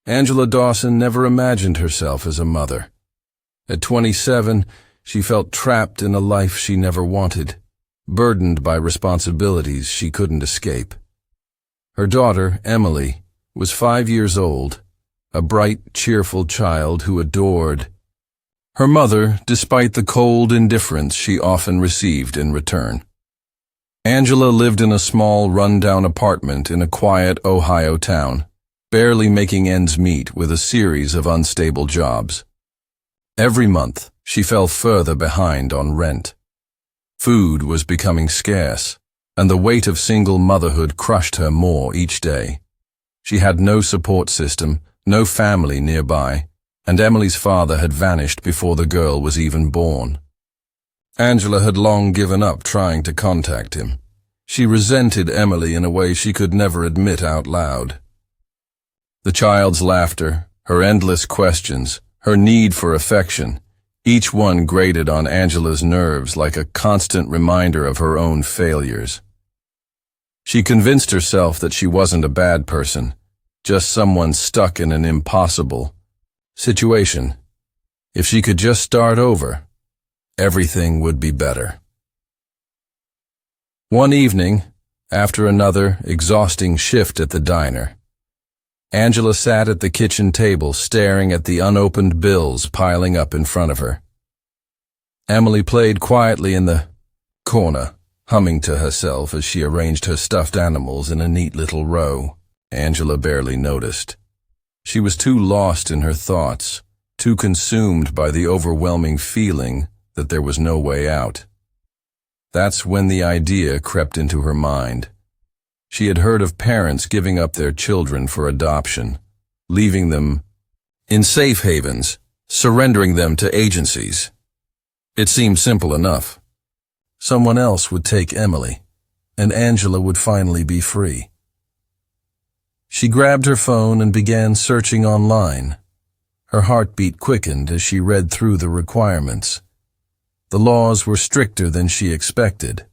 Angela Dawson never imagined herself as a mother. At 27, she felt trapped in a life she never wanted, burdened by responsibilities she couldn't escape. Her daughter, Emily, was 5 years old, a bright, cheerful child who adored her mother despite the cold indifference she often received in return. Angela lived in a small, run-down apartment in a quiet Ohio town, barely making ends meet with a series of unstable jobs. Every month, she fell further behind on rent. Food was becoming scarce, and the weight of single motherhood crushed her more each day. She had no support system, no family nearby, and Emily's father had vanished before the girl was even born. Angela had long given up trying to contact him. She resented Emily in a way she could never admit out loud. The child's laughter, her endless questions, her need for affection, each one grated on Angela's nerves like a constant reminder of her own failures. She convinced herself that she wasn't a bad person, just someone stuck in an impossible situation. If she could just start over, everything would be better. One evening, after another exhausting shift at the diner, Angela sat at the kitchen table staring at the unopened bills piling up in front of her. Emily played quietly in the corner, humming to herself as she arranged her stuffed animals in a neat little row. Angela barely noticed. She was too lost in her thoughts, too consumed by the overwhelming feeling that there was no way out. That's when the idea crept into her mind. She had heard of parents giving up their children for adoption, leaving them in safe havens, surrendering them to agencies. It seemed simple enough. Someone else would take Emily, and Angela would finally be free. She grabbed her phone and began searching online. Her heartbeat quickened as she read through the requirements. The laws were stricter than she expected.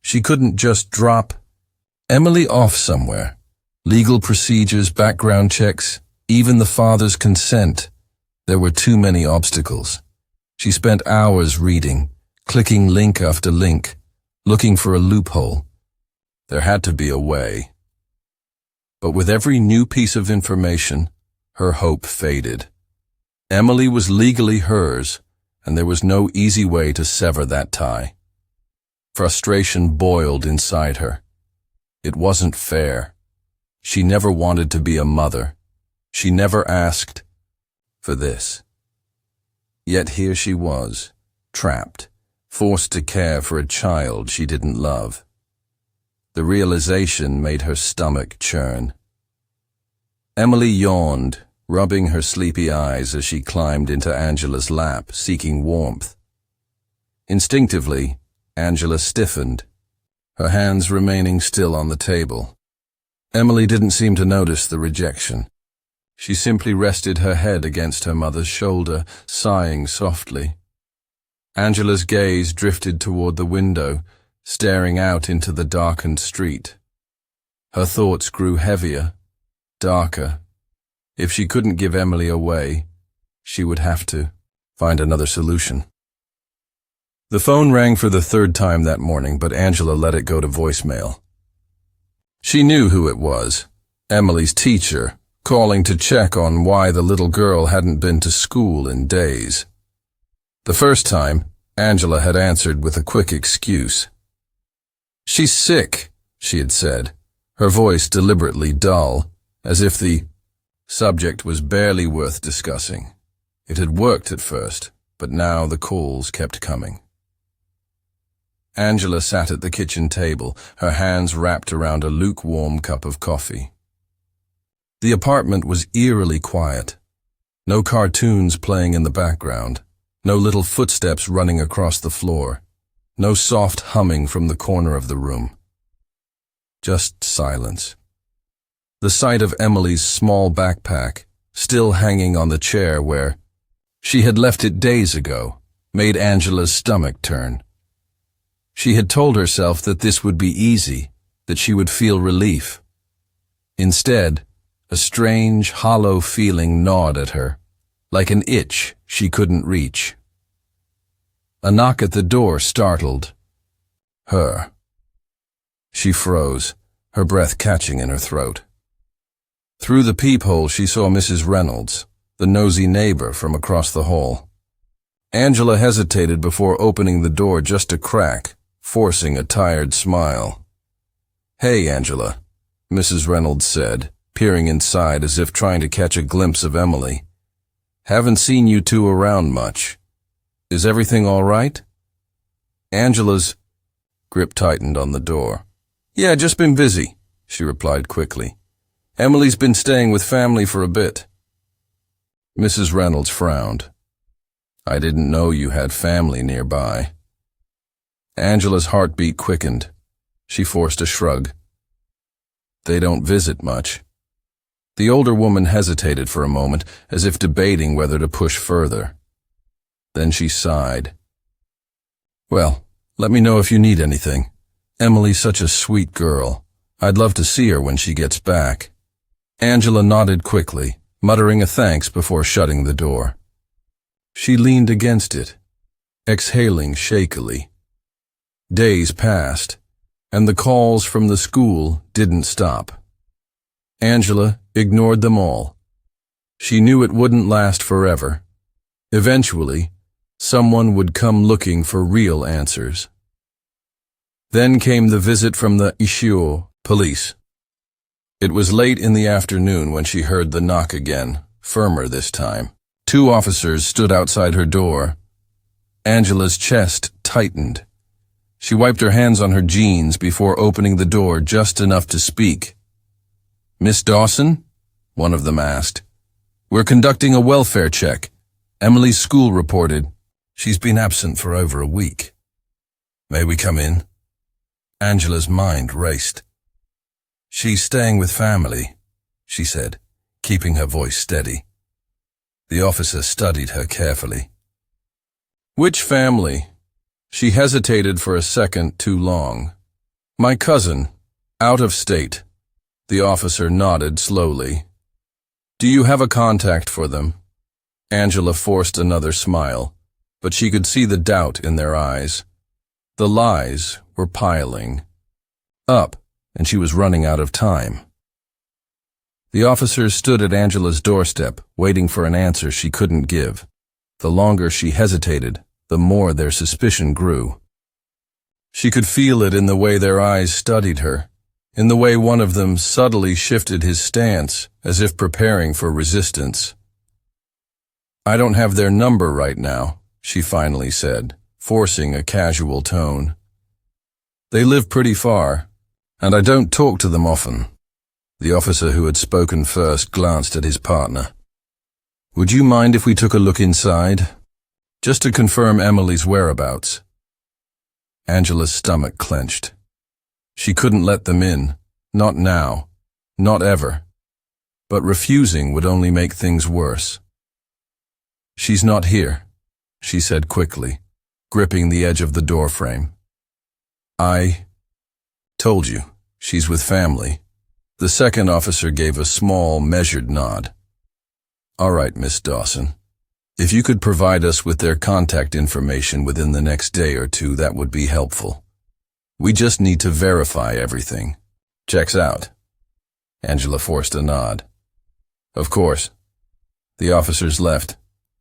She couldn't just drop Emily off somewhere. Legal procedures, background checks, even the father's consent. There were too many obstacles. She spent hours reading, clicking link after link, looking for a loophole. There had to be a way. But with every new piece of information, her hope faded. Emily was legally hers, and there was no easy way to sever that tie. Frustration boiled inside her. It wasn't fair. She never wanted to be a mother. She never asked for this. Yet here she was, trapped, forced to care for a child she didn't love. The realization made her stomach churn. Emily yawned, rubbing her sleepy eyes as she climbed into Angela's lap, seeking warmth. Instinctively, Angela stiffened, her hands remaining still on the table. Emily didn't seem to notice the rejection. She simply rested her head against her mother's shoulder, sighing softly. Angela's gaze drifted toward the window, staring out into the darkened street. Her thoughts grew heavier, darker. If she couldn't give Emily away, she would have to find another solution. The phone rang for the third time that morning, but Angela let it go to voicemail. She knew who it was, Emily's teacher, calling to check on why the little girl hadn't been to school in days. The first time, Angela had answered with a quick excuse. "She's sick," she had said, her voice deliberately dull, as if the subject was barely worth discussing. It had worked at first, but now the calls kept coming. Angela sat at the kitchen table, her hands wrapped around a lukewarm cup of coffee. The apartment was eerily quiet. No cartoons playing in the background, no little footsteps running across the floor, no soft humming from the corner of the room. Just silence. The sight of Emily's small backpack, still hanging on the chair where she had left it days ago, made Angela's stomach turn. She had told herself that this would be easy, that she would feel relief. Instead, A strange, hollow feeling gnawed at her, like an itch she couldn't reach. A knock at the door startled her. She froze, her breath catching in her throat. Through the peephole she saw Mrs. Reynolds, the nosy neighbor from across the hall. Angela hesitated before opening the door just a crack, forcing a tired smile. "Hey, Angela," Mrs. Reynolds said, peering inside as if trying to catch a glimpse of Emily. "Haven't seen you two around much. Is everything all right?" Angela's grip tightened on the door. "Yeah, just been busy," she replied quickly. "Emily's been staying with family for a bit." Mrs. Reynolds frowned. "I didn't know you had family nearby." Angela's heartbeat quickened. She forced a shrug. "They don't visit much." The older woman hesitated for a moment, as if debating whether to push further. Then she sighed. "Well, let me know if you need anything. Emily's such a sweet girl. I'd love to see her when she gets back." Angela nodded quickly, muttering a thanks before shutting the door. She leaned against it, exhaling shakily. Days passed, and the calls from the school didn't stop. Angela ignored them all. She knew it wouldn't last forever. Eventually, someone would come looking for real answers. Then came the visit from the Ishio police. It was late in the afternoon when she heard the knock again, firmer this time. 2 officers stood outside her door. Angela's chest tightened. She wiped her hands on her jeans before opening the door just enough to speak. "Miss Dawson?" one of them asked. "We're conducting a welfare check. Emily's school reported. She's been absent for over a week." "May we come in?" Angela's mind raced. "She's staying with family," she said, keeping her voice steady. The officer studied her carefully. "Which family?" She hesitated for a second too long. "My cousin, out of state." The officer nodded slowly. "Do you have a contact for them?" Angela forced another smile, but she could see the doubt in their eyes. The lies were piling up, and she was running out of time. The officers stood at Angela's doorstep, waiting for an answer she couldn't give. The longer she hesitated, the more their suspicion grew. She could feel it in the way their eyes studied her, in the way one of them subtly shifted his stance, as if preparing for resistance. "I don't have their number right now," she finally said, forcing a casual tone. "They live pretty far, and I don't talk to them often." The officer who had spoken first glanced at his partner. "Would you mind if we took a look inside? Just to confirm Emily's whereabouts." Angela's stomach clenched. She couldn't let them in, not now, not ever. But refusing would only make things worse. "She's not here," she said quickly, gripping the edge of the doorframe. "I told you, she's with family." The second officer gave a small, measured nod. "All right, Miss Dawson. If you could provide us with their contact information within the next day or two, that would be helpful. We just need to verify everything." "Checks out." Angela forced a nod. "Of course." The officers left,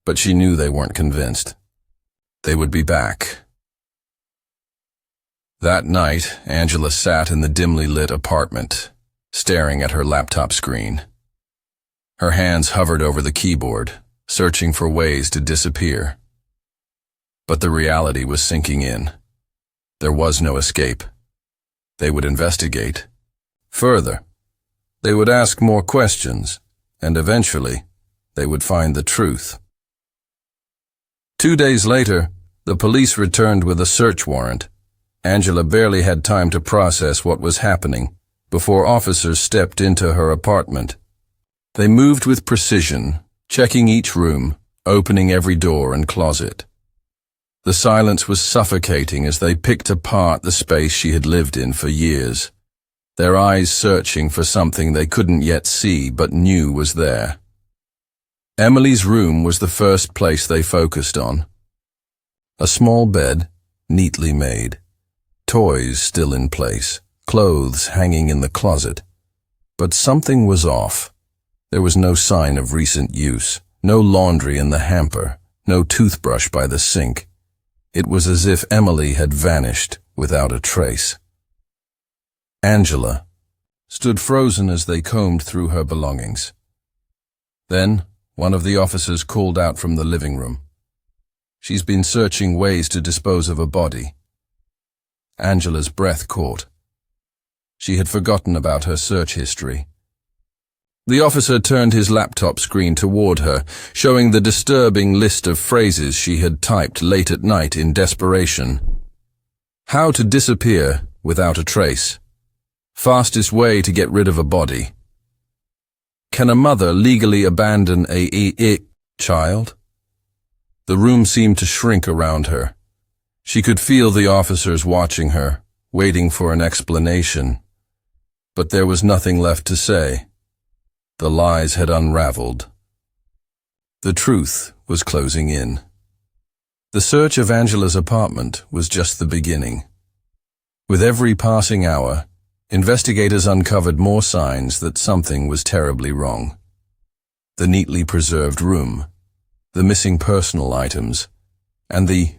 but she knew they weren't convinced. They would be back. That night, Angela sat in the dimly lit apartment, staring at her laptop screen. Her hands hovered over the keyboard, searching for ways to disappear. But the reality was sinking in. There was no escape. They would investigate. Further, they would ask more questions, and eventually, they would find the truth. 2 days later, the police returned with a search warrant. Angela barely had time to process what was happening before officers stepped into her apartment. They moved with precision, checking each room, opening every door and closet. The silence was suffocating as they picked apart the space she had lived in for years. their eyes searching for something they couldn't yet see but knew was there. Emily's room was the first place they focused on. A small bed, neatly made, toys still in place, clothes hanging in the closet. But something was off. There was no sign of recent use, no laundry in the hamper, no toothbrush by the sink. It was as if Emily had vanished without a trace. Angela stood frozen as they combed through her belongings. Then, one of the officers called out from the living room. "She's been searching ways to dispose of a body." Angela's breath caught. She had forgotten about her search history. The officer turned his laptop screen toward her, showing the disturbing list of phrases she had typed late at night in desperation. How to disappear without a trace. Fastest way to get rid of a body. Can a mother legally abandon a child? The room seemed to shrink around her. She could feel the officers watching her, waiting for an explanation. But there was nothing left to say. The lies had unraveled. The truth was closing in. The search of Angela's apartment was just the beginning. With every passing hour, investigators uncovered more signs that something was terribly wrong. The neatly preserved room, the missing personal items, and the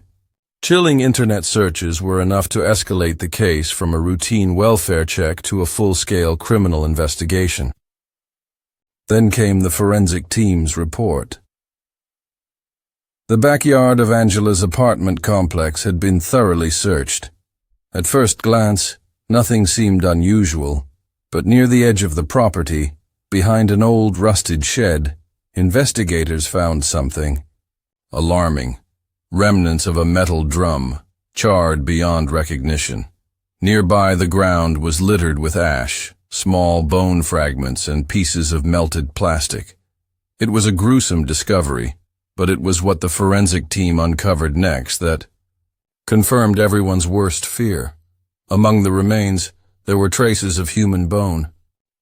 chilling internet searches were enough to escalate the case from a routine welfare check to a full-scale criminal investigation. Then came the forensic team's report. The backyard of Angela's apartment complex had been thoroughly searched. At first glance, nothing seemed unusual, but near the edge of the property, behind an old rusted shed, investigators found something alarming. Remnants of a metal drum, charred beyond recognition. Nearby, the ground was littered with ash, small bone fragments, and pieces of melted plastic. It was a gruesome discovery, but it was what the forensic team uncovered next that confirmed everyone's worst fear. Among the remains, there were traces of human bone,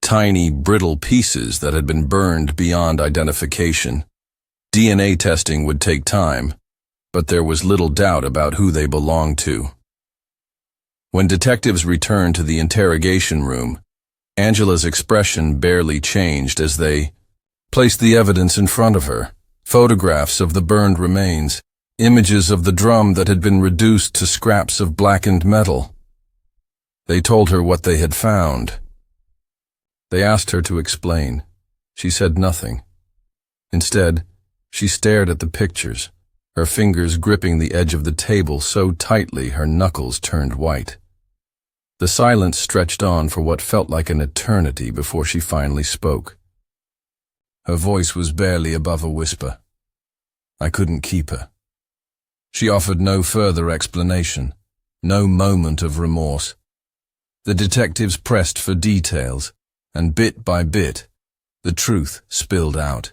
tiny, brittle pieces that had been burned beyond identification. DNA testing would take time, but there was little doubt about who they belonged to. When detectives returned to the interrogation room, Angela's expression barely changed as they placed the evidence in front of her. Photographs of the burned remains, images of the drum that had been reduced to scraps of blackened metal. They told her what they had found. They asked her to explain. She said nothing. Instead, she stared at the pictures, her fingers gripping the edge of the table so tightly her knuckles turned white. The silence stretched on for what felt like an eternity before she finally spoke. Her voice was barely above a whisper. I couldn't keep her. She offered no further explanation, no moment of remorse. The detectives pressed for details, and bit by bit, the truth spilled out.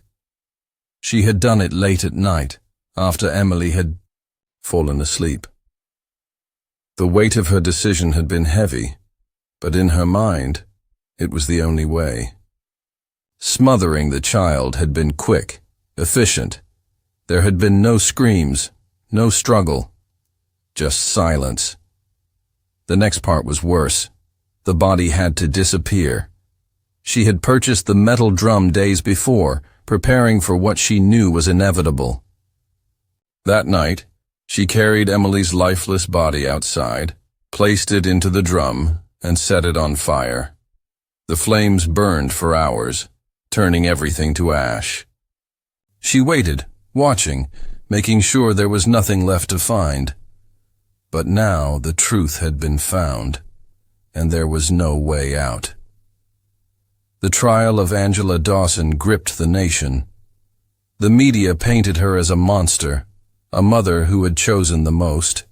She had done it late at night, after Emily had fallen asleep. The weight of her decision had been heavy, but in her mind, it was the only way. Smothering the child had been quick, efficient. There had been no screams, no struggle, just silence. The next part was worse. The body had to disappear. She had purchased the metal drum days before, preparing for what she knew was inevitable. That night, she carried Emily's lifeless body outside, placed it into the drum, and set it on fire. The flames burned for hours, turning everything to ash. She waited, watching, making sure there was nothing left to find. But now the truth had been found, and there was no way out. The trial of Angela Dawson gripped the nation. The media painted her as a monster, a mother who had chosen the most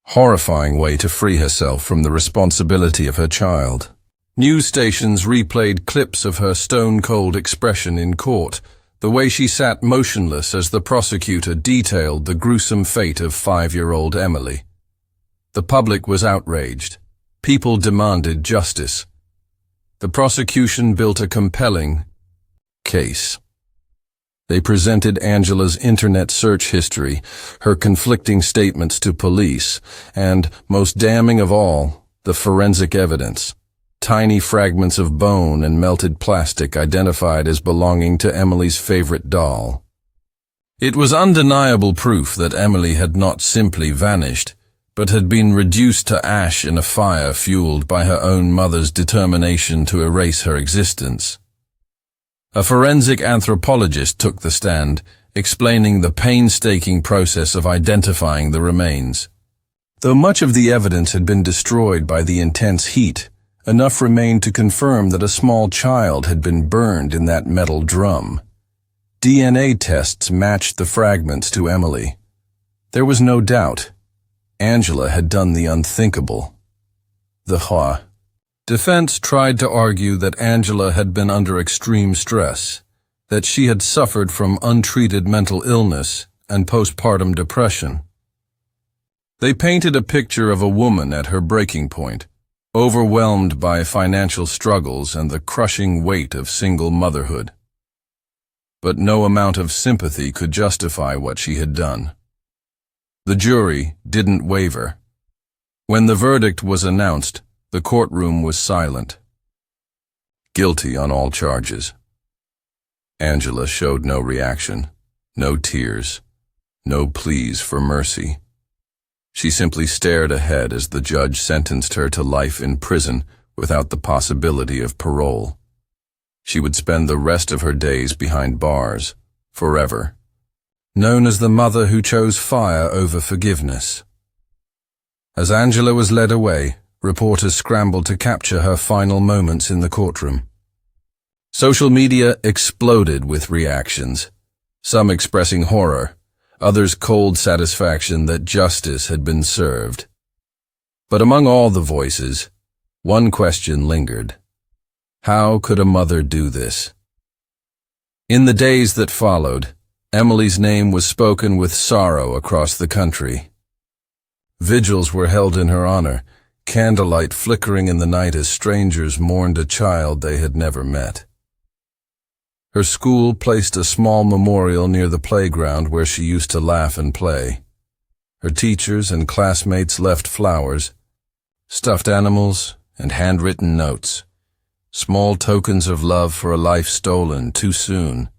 horrifying way to free herself from the responsibility of her child. News stations replayed clips of her stone-cold expression in court, the way she sat motionless as the prosecutor detailed the gruesome fate of 5-year-old Emily. The public was outraged. People demanded justice. the prosecution built a compelling case. They presented Angela's internet search history, her conflicting statements to police, and, most damning of all, the forensic evidence. Tiny fragments of bone and melted plastic identified as belonging to Emily's favorite doll. It was undeniable proof that Emily had not simply vanished, but had been reduced to ash in a fire fueled by her own mother's determination to erase her existence. A forensic anthropologist took the stand, explaining the painstaking process of identifying the remains. Though much of the evidence had been destroyed by the intense heat, enough remained to confirm that a small child had been burned in that metal drum. DNA tests matched the fragments to Emily. There was no doubt. Angela had done the unthinkable. The defense tried to argue that Angela had been under extreme stress, that she had suffered from untreated mental illness and postpartum depression. They painted a picture of a woman at her breaking point, overwhelmed by financial struggles and the crushing weight of single motherhood. But no amount of sympathy could justify what she had done. The jury didn't waver. When the verdict was announced, the courtroom was silent. Guilty on all charges. Angela showed no reaction, no tears, no pleas for mercy. She simply stared ahead as the judge sentenced her to life in prison without the possibility of parole. She would spend the rest of her days behind bars, forever. Known as the mother who chose fire over forgiveness. As Angela was led away, reporters scrambled to capture her final moments in the courtroom. Social media exploded with reactions, some expressing horror, others cold satisfaction that justice had been served. But among all the voices, one question lingered. How could a mother do this? In the days that followed, Emily's name was spoken with sorrow across the country. Vigils were held in her honor, candlelight flickering in the night as strangers mourned a child they had never met. Her school placed a small memorial near the playground where she used to laugh and play. Her teachers and classmates left flowers, stuffed animals, and handwritten notes, small tokens of love for a life stolen too soon.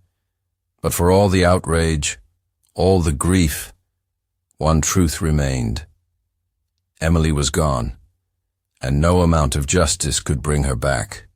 But for all the outrage, all the grief, one truth remained. Emily was gone, and no amount of justice could bring her back.